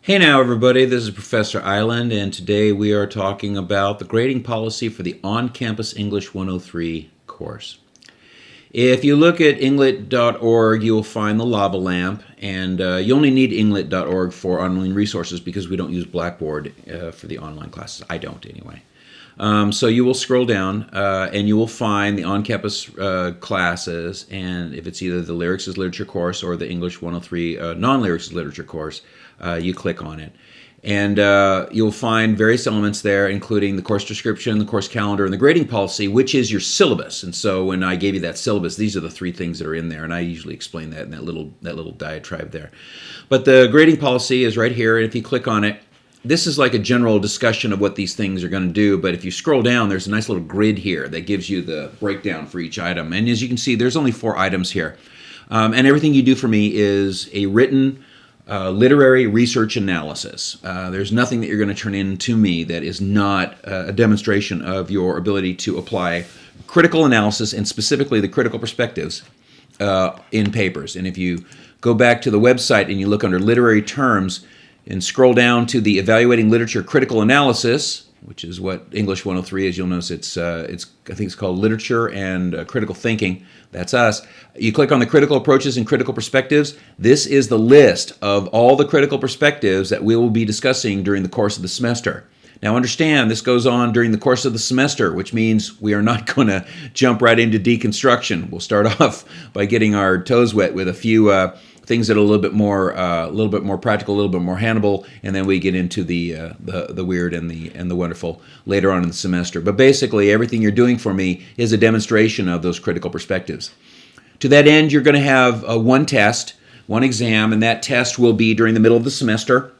Hey now everybody, this is Professor Island, and today we are talking about the grading policy for the On-Campus English 103 course. If you look at inglit.org, you'll find the lava lamp, and you only need inglit.org for online resources because we don't use Blackboard for the online classes. I don't anyway. So you will scroll down and you will find the on-campus classes, and if it's either the Lyrics as Literature course or the English 103 non-Lyrics as Literature course, you click on it. And you'll find various elements there, including the course description, the course calendar, and the grading policy, which is your syllabus. And so when I gave you that syllabus, these are the three things that are in there, and I usually explain that in that little diatribe there. But the grading policy is right here, and if you click on it, this is like a general discussion of what these things are going to do, but if you scroll down, there's a nice little grid here that gives you the breakdown for each item. And as you can see, there's only 4 items here. And everything you do for me is a written literary research analysis. There's nothing that you're going to turn in to me that is not a demonstration of your ability to apply critical analysis, and specifically the critical perspectives in papers. And if you go back to the website and you look under literary terms, and scroll down to the Evaluating Literature Critical Analysis, which is what English 103 is. You'll notice it's I think it's called Literature and Critical Thinking. That's us. You click on the critical approaches and critical perspectives. This is the list of all the critical perspectives that we will be discussing during the course of the semester. Now understand, this goes on during the course of the semester, which means we are not going to jump right into deconstruction. We'll start off by getting our toes wet with a few things that are a little bit more practical, a little bit more handleable, and then we get into the weird and the wonderful later on in the semester. But basically, everything you're doing for me is a demonstration of those critical perspectives. To that end, you're going to have one test, one exam, and that test will be during the middle of the semester.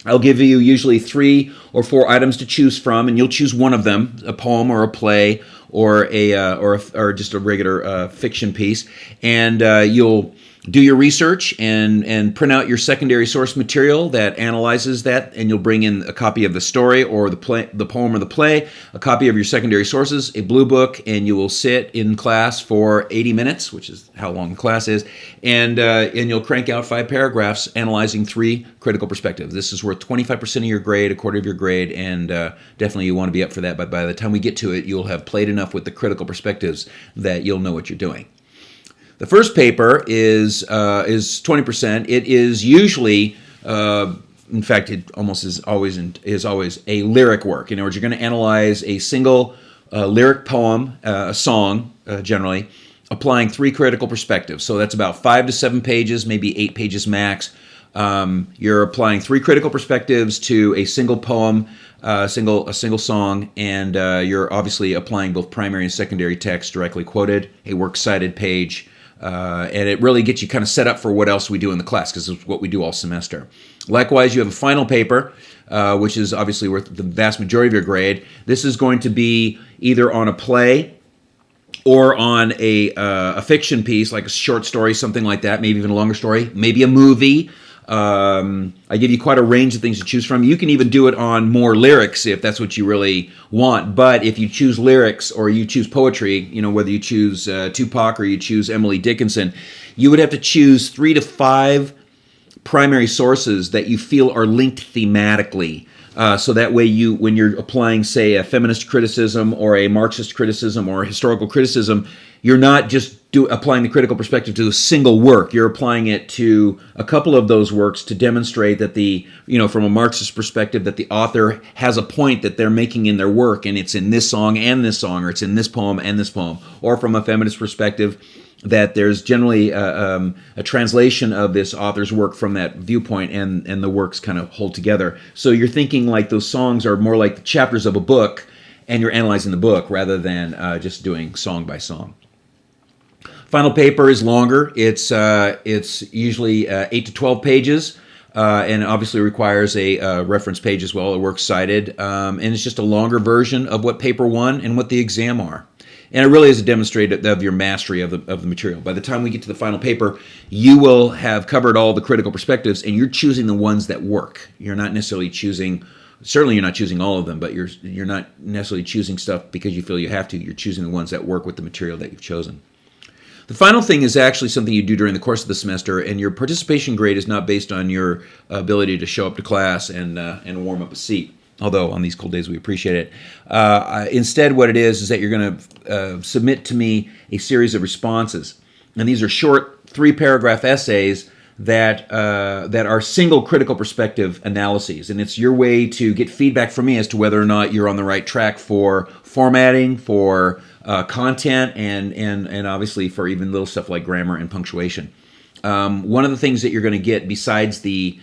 I'll give you usually 3 or 4 items to choose from, and you'll choose one of them: a poem or a play or or just a regular fiction piece, and you'll do your research and print out your secondary source material that analyzes that, and you'll bring in a copy of the story or the poem or the play, a copy of your secondary sources, a blue book, and you will sit in class for 80 minutes, which is how long the class is, and you'll crank out 5 paragraphs analyzing 3 critical perspectives. This is worth 25% of your grade, a quarter of your grade, and definitely you want to be up for that, but by the time we get to it, you'll have played enough with the critical perspectives that you'll know what you're doing. The first paper is 20%. It is usually, in fact, it almost is always a lyric work. In other words, you're going to analyze a single lyric poem, a song, generally, applying 3 critical perspectives. So that's about 5 to 7 pages, maybe 8 pages max. You're applying 3 critical perspectives to a single poem, a single song, and you're obviously applying both primary and secondary text directly quoted, a works cited page. And it really gets you kind of set up for what else we do in the class, because it's what we do all semester. Likewise, you have a final paper, which is obviously worth the vast majority of your grade. This is going to be either on a play or on a fiction piece, like a short story, something like that, maybe even a longer story, maybe a movie. I give you quite a range of things to choose from. You can even do it on more lyrics if that's what you really want. But if you choose lyrics or you choose poetry, whether you choose Tupac or you choose Emily Dickinson, you would have to choose 3 to 5 primary sources that you feel are linked thematically. So that way when you're applying, say, a feminist criticism or a Marxist criticism or a historical criticism, you're not just applying the critical perspective to a single work. You're applying it to a couple of those works to demonstrate that from a Marxist perspective, that the author has a point that they're making in their work, and it's in this song and this song, or it's in this poem and this poem. Or from a feminist perspective, that there's generally a translation of this author's work from that viewpoint, and the works kind of hold together. So you're thinking like those songs are more like the chapters of a book, and you're analyzing the book rather than just doing song by song. Final paper is longer. It's usually 8 to 12 pages, and obviously requires a reference page as well, a works cited, and it's just a longer version of what paper 1 and what the exam are. And it really is a demonstration of your mastery of the material. By the time we get to the final paper, you will have covered all the critical perspectives, and you're choosing the ones that work. You're not necessarily choosing, certainly you're not choosing all of them, but you're not necessarily choosing stuff because you feel you have to. You're choosing the ones that work with the material that you've chosen. The final thing is actually something you do during the course of the semester, and your participation grade is not based on your ability to show up to class and warm up a seat. Although on these cold days we appreciate it. Instead, what it is that you're going to submit to me a series of responses, and these are short 3-paragraph essays that are single critical perspective analyses, and it's your way to get feedback from me as to whether or not you're on the right track for formatting, for content, and obviously for even little stuff like grammar and punctuation. One of the things that you're going to get besides the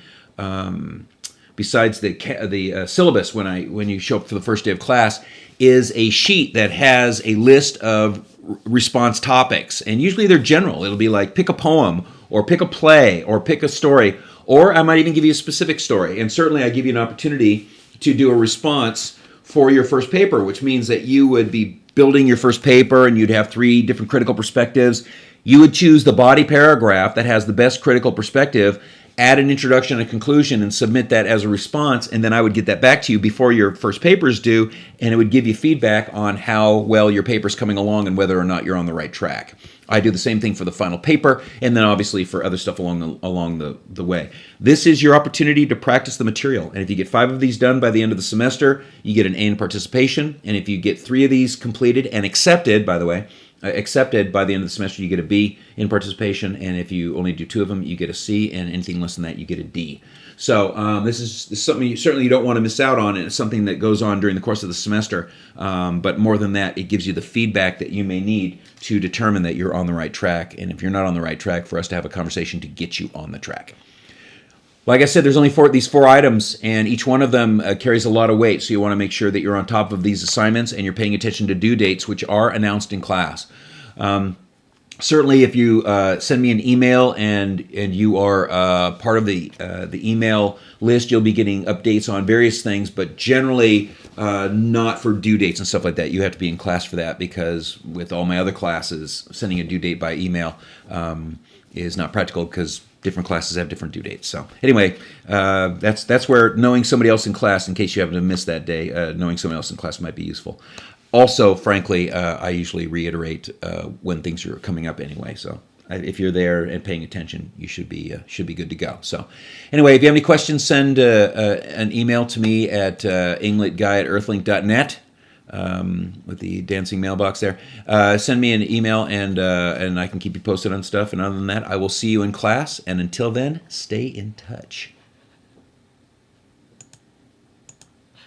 syllabus when you show up for the first day of class is a sheet that has a list of response topics, and usually they're general. It'll be like pick a poem, or pick a play, or pick a story, or I might even give you a specific story. And certainly I give you an opportunity to do a response for your first paper, which means that you would be building your first paper and you'd have 3 different critical perspectives. You would choose the body paragraph that has the best critical perspective, add an introduction and a conclusion, and submit that as a response, and then I would get that back to you before your first paper is due, and it would give you feedback on how well your paper's coming along and whether or not you're on the right track. I do the same thing for the final paper, and then obviously for other stuff along the way. This is your opportunity to practice the material, and if you get 5 of these done by the end of the semester, you get an A in participation, and if you get 3 of these completed and accepted, by the way, accepted by the end of the semester, you get a B in participation, and if you only do 2 of them, you get a C, and anything less than that, you get a D. So this is something you don't want to miss out on, and it's something that goes on during the course of the semester, but more than that, it gives you the feedback that you may need to determine that you're on the right track, and if you're not on the right track, for us to have a conversation to get you on the track. Like I said, there's only these 4 items, and each one of them carries a lot of weight, so you want to make sure that you're on top of these assignments and you're paying attention to due dates, which are announced in class. Certainly, if you send me an email and you are part of the email list, you'll be getting updates on various things, but generally not for due dates and stuff like that. You have to be in class for that, because with all my other classes, sending a due date by email is not practical, because different classes have different due dates. So anyway, that's where knowing somebody else in class, in case you happen to miss that day, knowing someone else in class might be useful. Also, frankly, I usually reiterate when things are coming up anyway. So if you're there and paying attention, you should be good to go. So anyway, if you have any questions, send an email to me at ingletguy@earthlink.net. With the dancing mailbox there. Send me an email, and I can keep you posted on stuff. And other than that, I will see you in class. And until then, stay in touch.